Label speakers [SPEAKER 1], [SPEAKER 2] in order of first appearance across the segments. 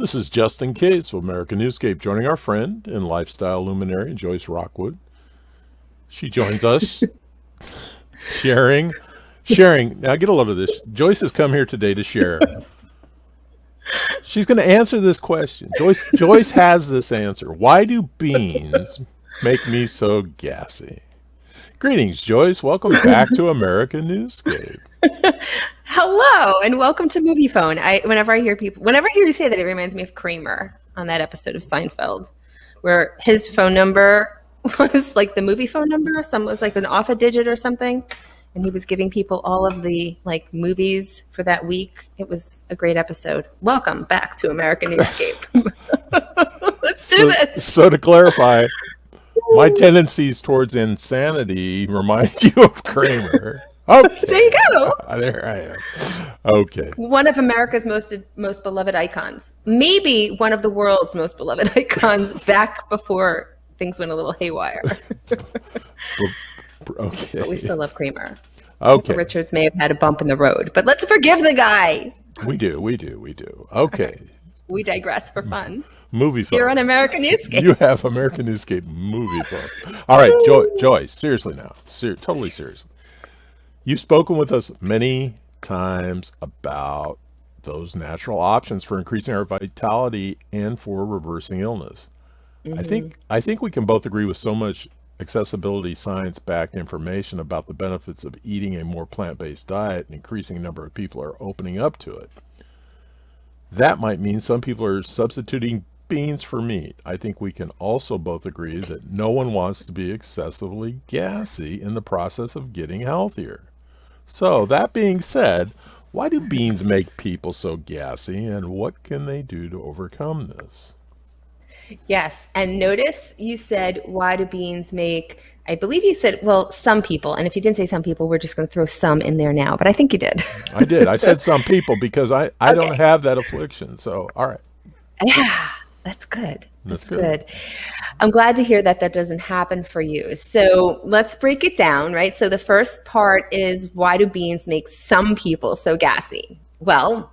[SPEAKER 1] This is Justin Case of American Newscape, joining our friend and lifestyle luminary, Joyce Rockwood. She joins us sharing. Now get a load of this. Joyce has come here today to share. She's going to answer this question. Joyce has this answer. Why do beans make me so gassy? Greetings, Joyce. Welcome back to American Newscape.
[SPEAKER 2] Hello, and welcome to Movie Phone. Whenever I hear you say that, it reminds me of Kramer on that episode of Seinfeld, where his phone number was like the movie phone number. Some was like an off a digit or something, and he was giving people all of the movies for that week. It was a great episode. Welcome back to American Newscape. Let's do this.
[SPEAKER 1] So to clarify, my tendencies towards insanity remind you of Kramer. Okay.
[SPEAKER 2] There you go.
[SPEAKER 1] There I am. Okay.
[SPEAKER 2] One of America's most beloved icons. Maybe one of the world's most beloved icons back before things went a little haywire.
[SPEAKER 1] Okay.
[SPEAKER 2] But we still love Kramer.
[SPEAKER 1] Okay.
[SPEAKER 2] Richards may have had a bump in the road, but let's forgive the guy.
[SPEAKER 1] We do. Okay.
[SPEAKER 2] We digress for fun.
[SPEAKER 1] Movie phone.
[SPEAKER 2] Here on American Newscape.
[SPEAKER 1] You have American Newscape movie phone. All right, Joyce, seriously now. Totally seriously. You've spoken with us many times about those natural options for increasing our vitality and for reversing illness. Mm-hmm. I think we can both agree with so much accessibility science-backed information about the benefits of eating a more plant-based diet, and increasing number of people are opening up to it. That might mean some people are substituting beans for meat. I think we can also both agree that no one wants to be excessively gassy in the process of getting healthier. So, that being said, why do beans make people so gassy, and what can they do to overcome this?
[SPEAKER 2] Yes, and notice you said, why do beans make, I believe you said, well, some people, and if you didn't say some people, we're just going to throw some in there now, but I think you did.
[SPEAKER 1] I did. I said some people because I don't have that affliction, so all right.
[SPEAKER 2] Yeah, that's good. That's good. I'm glad to hear that doesn't happen for you. So let's break it down, right? So the first part is, why do beans make some people so gassy? Well,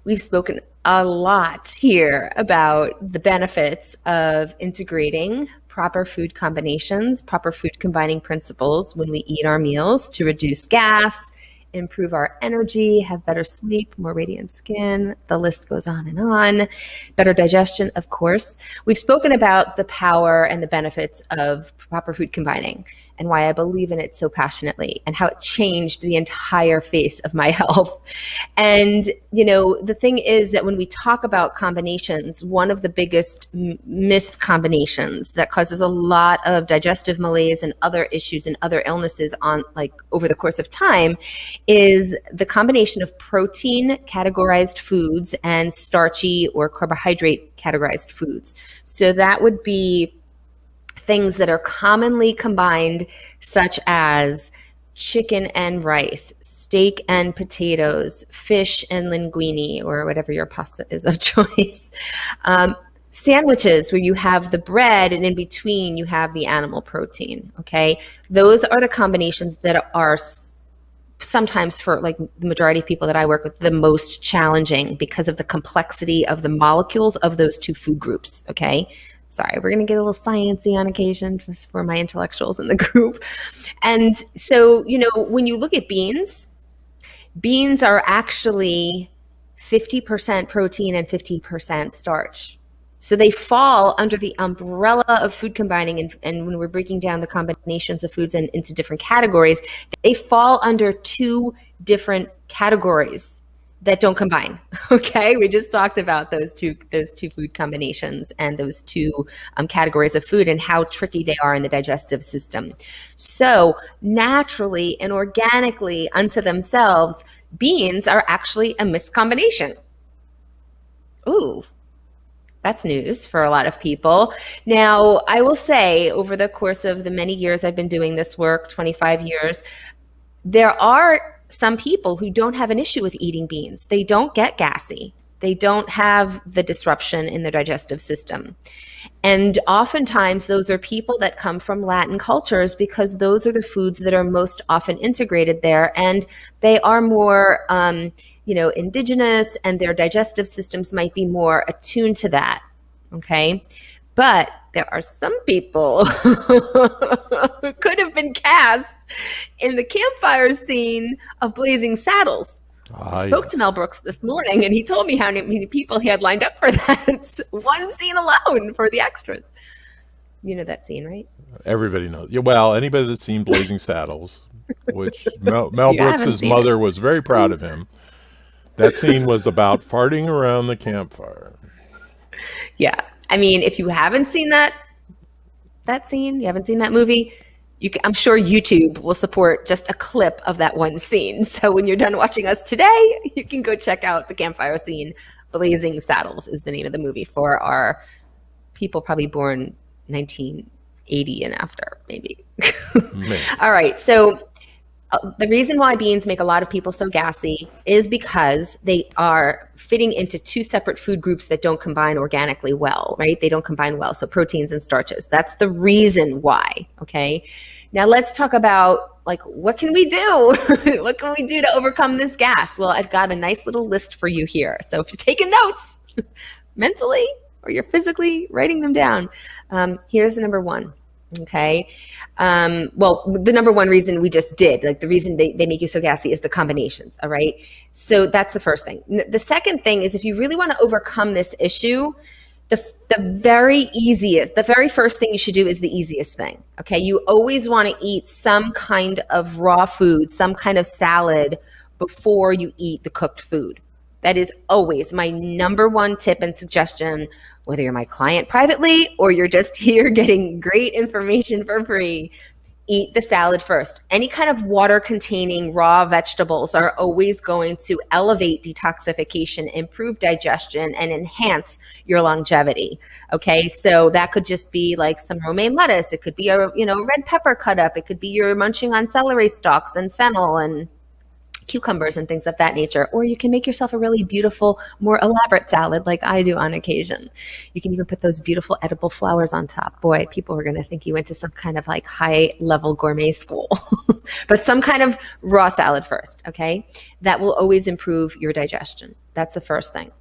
[SPEAKER 2] we've spoken a lot here about the benefits of integrating proper food combinations, proper food combining principles when we eat our meals to reduce gas, improve our energy, have better sleep, more radiant skin. The list goes on and on. Better digestion, of course. We've spoken about the power and the benefits of proper food combining and why I believe in it so passionately and how it changed the entire face of my health. And, the thing is that when we talk about combinations, one of the biggest miscombinations that causes a lot of digestive malaise and other issues and other illnesses over the course of time is the combination of protein categorized foods and starchy or carbohydrate categorized foods. So that would be things that are commonly combined, such as chicken and rice, steak and potatoes, fish and linguine, or whatever your pasta is of choice. Sandwiches where you have the bread and in between you have the animal protein, okay? Those are the combinations that are sometimes, for the majority of people that I work with, the most challenging because of the complexity of the molecules of those two food groups, okay? Sorry, we're going to get a little sciencey on occasion just for my intellectuals in the group. And so, when you look at beans are actually 50% protein and 50% starch. So they fall under the umbrella of food combining. And when we're breaking down the combinations of foods into different categories, they fall under two different categories that don't combine. Okay, we just talked about those two food combinations and those two categories of food and how tricky they are in the digestive system. So naturally and organically unto themselves, beans are actually a miscombination. Ooh, that's news for a lot of people. Now, I will say, over the course of the many years I've been doing this work, 25 years, there are some people who don't have an issue with eating beans. They don't get gassy. They don't have the disruption in the digestive system. And oftentimes those are people that come from Latin cultures because those are the foods that are most often integrated there. And they are more, indigenous, and their digestive systems might be more attuned to that. Okay. But there are some people who could have been cast in the campfire scene of Blazing Saddles. I spoke to Mel Brooks this morning, and he told me how many people he had lined up for that one scene alone for the extras. You know that scene, right?
[SPEAKER 1] Everybody knows. Yeah, well, anybody that's seen Blazing Saddles, which Mel Brooks' mother was very proud of him. That scene was about farting around the campfire.
[SPEAKER 2] Yeah. I mean, if you haven't seen that scene, you haven't seen that movie, I'm sure YouTube will support just a clip of that one scene. So when you're done watching us today, you can go check out the campfire scene. Blazing Saddles is the name of the movie for our people probably born 1980 and after, maybe. All right. So the reason why beans make a lot of people so gassy is because they are fitting into two separate food groups that don't combine organically well, right? They don't combine well. So proteins and starches. That's the reason why. Okay. Now let's talk about what can we do? What can we do to overcome this gas? Well, I've got a nice little list for you here. So if you're taking notes mentally or you're physically writing them down, here's number one. Okay. Well, the number one reason we just did, the reason they make you so gassy is the combinations. All right. So that's the first thing. The second thing is if you really want to overcome this issue, the very first thing you should do is the easiest thing. Okay. You always want to eat some kind of raw food, some kind of salad before you eat the cooked food. That is always my number one tip and suggestion, whether you're my client privately or you're just here getting great information for free. Eat the salad first. Any kind of water-containing raw vegetables are always going to elevate detoxification, improve digestion, and enhance your longevity. Okay, so that could just be like some romaine lettuce. It could be a red pepper cut up. It could be you're munching on celery stalks and fennel and cucumbers and things of that nature. Or you can make yourself a really beautiful, more elaborate salad like I do on occasion. You can even put those beautiful edible flowers on top. Boy, people are going to think you went to some kind of high level gourmet school. But some kind of raw salad first, okay? That will always improve your digestion. That's the first thing.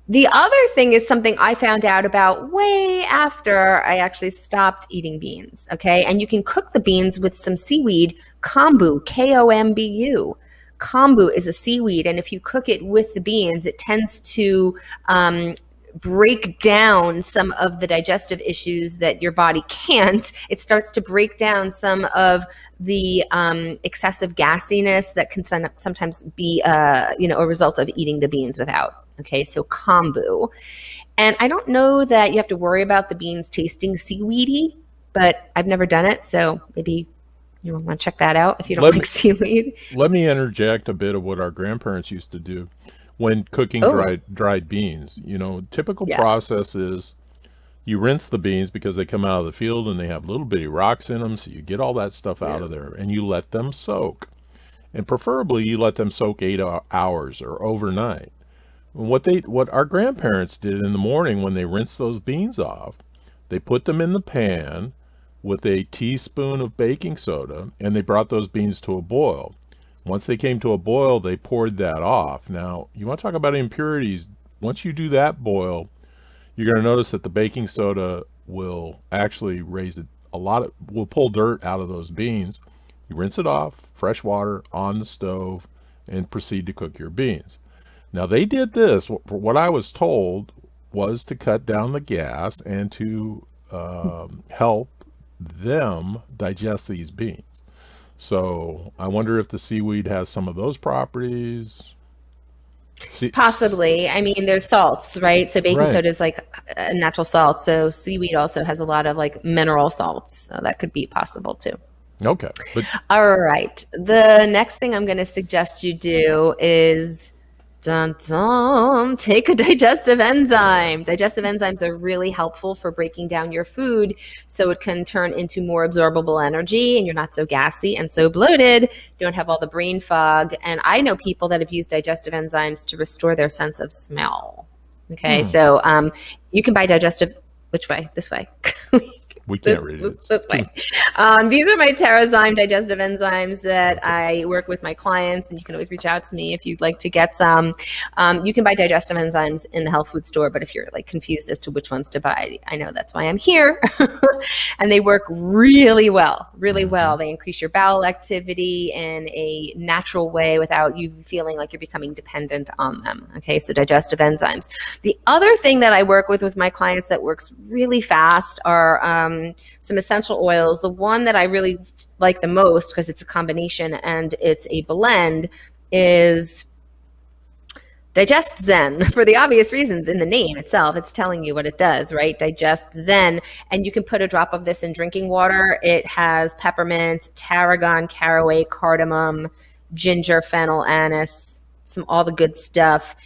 [SPEAKER 2] The other thing is something I found out about way after I actually stopped eating beans, okay? And you can cook the beans with some seaweed, kombu, Kombu. Kombu is a seaweed, and if you cook it with the beans, it tends to break down some of the digestive issues that your body can't. It starts to break down some of the excessive gassiness that can sometimes be a result of eating the beans without. Okay, so kombu. And I don't know that you have to worry about the beans tasting seaweedy, but I've never done it, so maybe you want to check that out if you don't like seaweed.
[SPEAKER 1] Let me interject a bit of what our grandparents used to do when cooking dried beans. Typical process is you rinse the beans because they come out of the field and they have little bitty rocks in them. So you get all that stuff out of there and you let them soak. And preferably you let them soak 8 hours or overnight. What our grandparents did in the morning when they rinsed those beans off, they put them in the pan with a teaspoon of baking soda, and they brought those beans to a boil. Once they came to a boil, they poured that off. Now, you want to talk about impurities. Once you do that boil, you're going to notice that the baking soda will actually will pull dirt out of those beans. You rinse it off, fresh water on the stove, and proceed to cook your beans. Now, they did this, for what I was told, was to cut down the gas and to help them digest these beans. So I wonder if the seaweed has some of those properties.
[SPEAKER 2] Possibly. I mean, there's salts, right? So baking soda is like a natural salt. So seaweed also has a lot of mineral salts. So that could be possible too.
[SPEAKER 1] Okay.
[SPEAKER 2] All right. The next thing I'm going to suggest you do is take a digestive enzyme. Digestive enzymes are really helpful for breaking down your food so it can turn into more absorbable energy and you're not so gassy and so bloated, don't have all the brain fog. And I know people that have used digestive enzymes to restore their sense of smell. Okay, so you can buy digestive, which way? This way.
[SPEAKER 1] We can't read it.
[SPEAKER 2] This way. These are my Terrazyme digestive enzymes that I work with my clients, and you can always reach out to me if you'd like to get some. You can buy digestive enzymes in the health food store, but if you're like confused as to which ones to buy, I know that's why I'm here. And they work really well, really well. They increase your bowel activity in a natural way without you feeling like you're becoming dependent on them. Okay, so digestive enzymes. The other thing that I work with my clients that works really fast are some essential oils. The one that I really like the most, because it's a combination and it's a blend, is Digest Zen, for the obvious reasons in the name itself. It's telling you what it does, right? Digest Zen. And you can put a drop of this in drinking water. It has peppermint, tarragon, caraway, cardamom, ginger, fennel, anise, all the good stuff.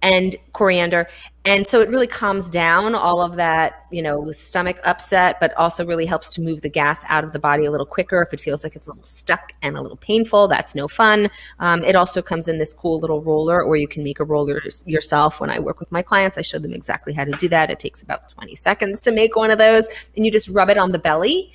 [SPEAKER 2] And coriander. And so it really calms down all of that, stomach upset, but also really helps to move the gas out of the body a little quicker. If it feels like it's a little stuck and a little painful, that's no fun. It also comes in this cool little roller, or you can make a roller yourself. When I work with my clients, I show them exactly how to do that. It takes about 20 seconds to make one of those, and you just rub it on the belly,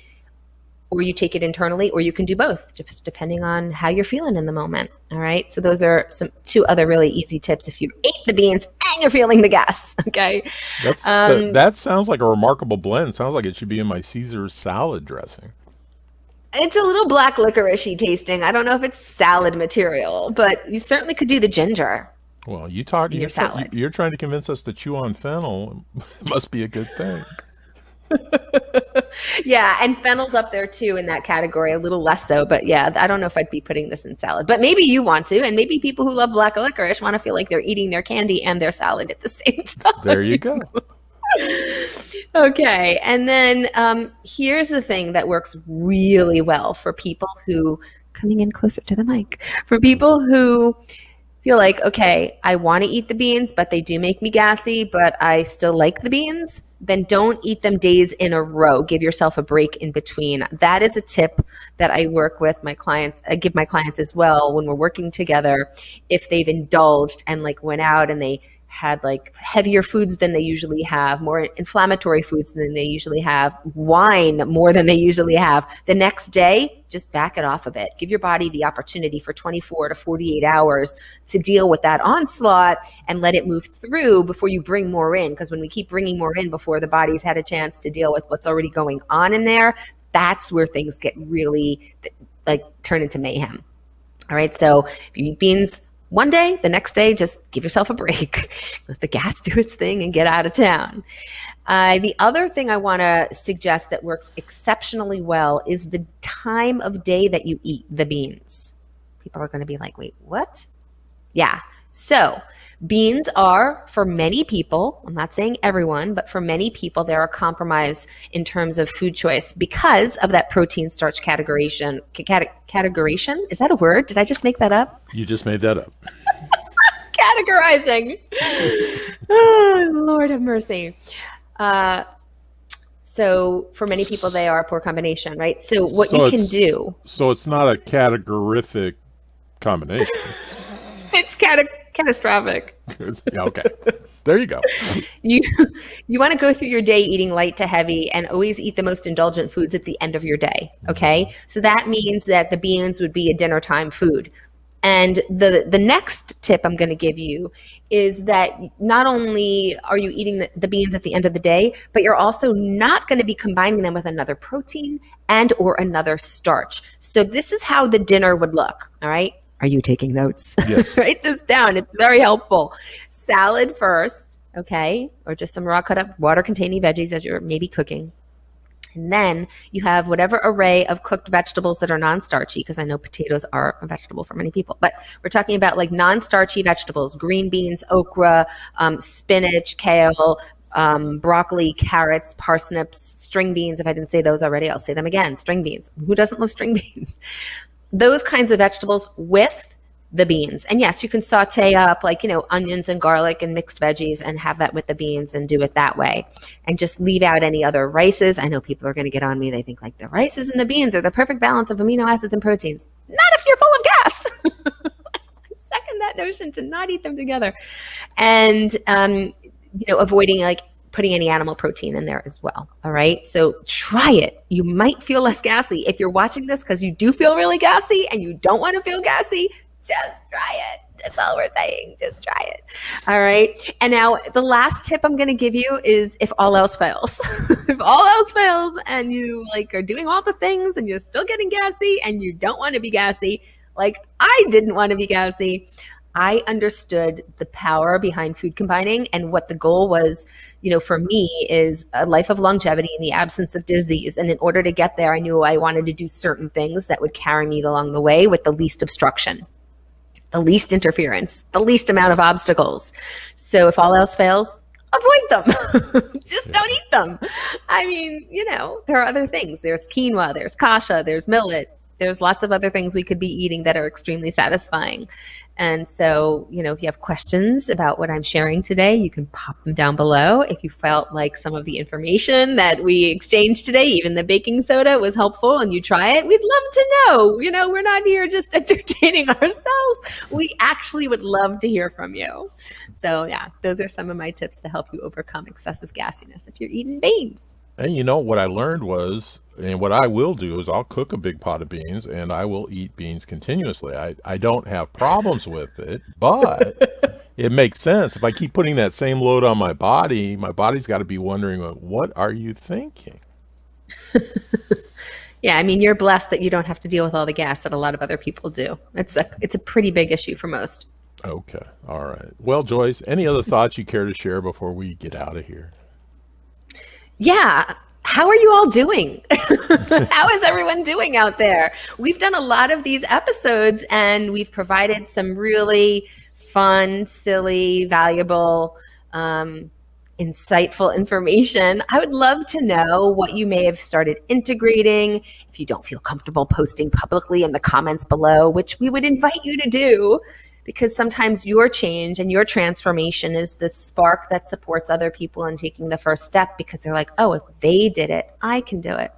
[SPEAKER 2] or you take it internally, or you can do both, just depending on how you're feeling in the moment. All right. So those are two other really easy tips if you ate the beans and you're feeling the gas. Okay.
[SPEAKER 1] That sounds like a remarkable blend. Sounds like it should be in my Caesar salad dressing.
[SPEAKER 2] It's a little black licorice-y tasting. I don't know if it's salad material, but you certainly could do the ginger.
[SPEAKER 1] Well, you're trying to convince us to chew on fennel. It must be a good thing.
[SPEAKER 2] Yeah, and fennel's up there too in that category, a little less so, but yeah, I don't know if I'd be putting this in salad, but maybe you want to, and maybe people who love black licorice want to feel like they're eating their candy and their salad at the same time.
[SPEAKER 1] There you go.
[SPEAKER 2] Okay, and then here's the thing that works really well for people who, coming in closer to the mic, for people who feel like, okay, I want to eat the beans, but they do make me gassy, but I still like the beans, then don't eat them days in a row. Give yourself a break in between. That is a tip that I work with my clients. I give my clients as well when we're working together. If they've indulged and like went out and they had like heavier foods than they usually have, more inflammatory foods than they usually have, wine more than they usually have, the next day, just back it off a bit. Give your body the opportunity for 24 to 48 hours to deal with that onslaught and let it move through before you bring more in. Because when we keep bringing more in before the body's had a chance to deal with what's already going on in there, that's where things get really like turn into mayhem. All right. So if you eat beans one day, the next day, just give yourself a break. Let the gas do its thing and get out of town. The other thing I want to suggest that works exceptionally well is the time of day that you eat the beans. People are going to be like, wait, what? Yeah. So beans are, for many people, I'm not saying everyone, but for many people, they're a compromise in terms of food choice because of that protein starch categorization. Is that a word? Did I just make that up?
[SPEAKER 1] You just made that up.
[SPEAKER 2] Categorizing. Oh, Lord have mercy. So for many people, they are a poor combination, right? So what you can do.
[SPEAKER 1] So it's not a categorific combination.
[SPEAKER 2] It's catastrophic.
[SPEAKER 1] Okay. There you go.
[SPEAKER 2] You want to go through your day eating light to heavy and always eat the most indulgent foods at the end of your day. Okay. So that means that the beans would be a dinner time food. And the next tip I'm going to give you is that not only are you eating the beans at the end of the day, but you're also not going to be combining them with another protein and or another starch. So this is how the dinner would look. All right. Are you taking notes?
[SPEAKER 1] Yes.
[SPEAKER 2] Write this down. It's very helpful. Salad first, okay? Or just some raw cut up water-containing veggies as you're maybe cooking. And then you have whatever array of cooked vegetables that are non-starchy, because I know potatoes are a vegetable for many people. But we're talking about like non-starchy vegetables, green beans, okra, spinach, kale, broccoli, carrots, parsnips, string beans. If I didn't say those already, I'll say them again. String beans. Who doesn't love string beans? Those kinds of vegetables with the beans. And yes, you can saute up like, onions and garlic and mixed veggies and have that with the beans and do it that way. And just leave out any other rices. I know people are going to get on me. They think like the rices and the beans are the perfect balance of amino acids and proteins. Not if you're full of gas. I second that notion to not eat them together. And, avoiding like putting any animal protein in there as well. All right. So try it. You might feel less gassy. If you're watching this because you do feel really gassy and you don't want to feel gassy, just try it. That's all we're saying. Just try it. All right. And now the last tip I'm going to give you is if all else fails. If all else fails and you like are doing all the things and you're still getting gassy and you don't want to be gassy, like I didn't want to be gassy, I understood the power behind food combining, and what the goal was, for me is a life of longevity in the absence of disease. And in order to get there, I knew I wanted to do certain things that would carry me along the way with the least obstruction, the least interference, the least amount of obstacles. So if all else fails, avoid them. Just don't eat them. I mean, there are other things. There's quinoa, there's kasha, there's millet. There's lots of other things we could be eating that are extremely satisfying. And so, if you have questions about what I'm sharing today, you can pop them down below. If you felt like some of the information that we exchanged today, even the baking soda, was helpful and you try it, we'd love to know. We're not here just entertaining ourselves. We actually would love to hear from you. So yeah, those are some of my tips to help you overcome excessive gassiness if you're eating beans.
[SPEAKER 1] And what I learned was, and what I will do is I'll cook a big pot of beans and I will eat beans continuously. I don't have problems with it, but it makes sense. If I keep putting that same load on my body's got to be wondering, what are you thinking?
[SPEAKER 2] Yeah, I mean, you're blessed that you don't have to deal with all the gas that a lot of other people do. It's a pretty big issue for most.
[SPEAKER 1] Okay. All right. Well, Joyce, any other thoughts you care to share before we get out of here?
[SPEAKER 2] Yeah. How are you all doing? How is everyone doing out there? We've done a lot of these episodes and we've provided some really fun, silly, valuable, insightful information. I would love to know what you may have started integrating. If you don't feel comfortable posting publicly in the comments below, which we would invite you to do, because sometimes your change and your transformation is the spark that supports other people in taking the first step, because they're like, oh, if they did it, I can do it.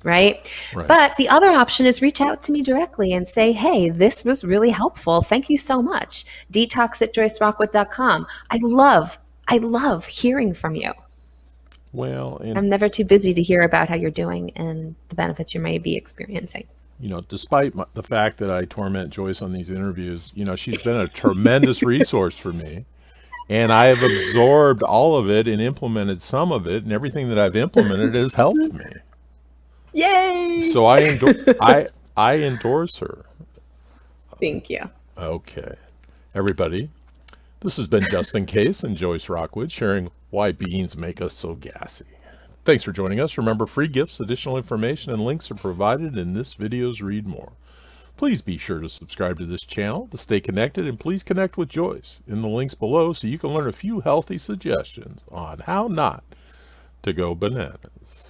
[SPEAKER 2] Right? But the other option is reach out to me directly and say, hey, this was really helpful. Thank you so much. detox@joycerockwood.com. I love hearing from you.
[SPEAKER 1] Well,
[SPEAKER 2] I'm never too busy to hear about how you're doing and the benefits you may be experiencing.
[SPEAKER 1] Despite the fact that I torment Joyce on these interviews, she's been a tremendous resource for me. And I have absorbed all of it and implemented some of it, and everything that I've implemented has helped me.
[SPEAKER 2] Yay!
[SPEAKER 1] So I endorse her.
[SPEAKER 2] Thank you.
[SPEAKER 1] Okay. Everybody, this has been Justin Case and Joyce Rockwood sharing why beans make us so gassy. Thanks for joining us. Remember, free gifts, additional information, and links are provided in this video's Read More. Please be sure to subscribe to this channel to stay connected, and please connect with Joyce in the links below so you can learn a few healthy suggestions on how not to go bananas.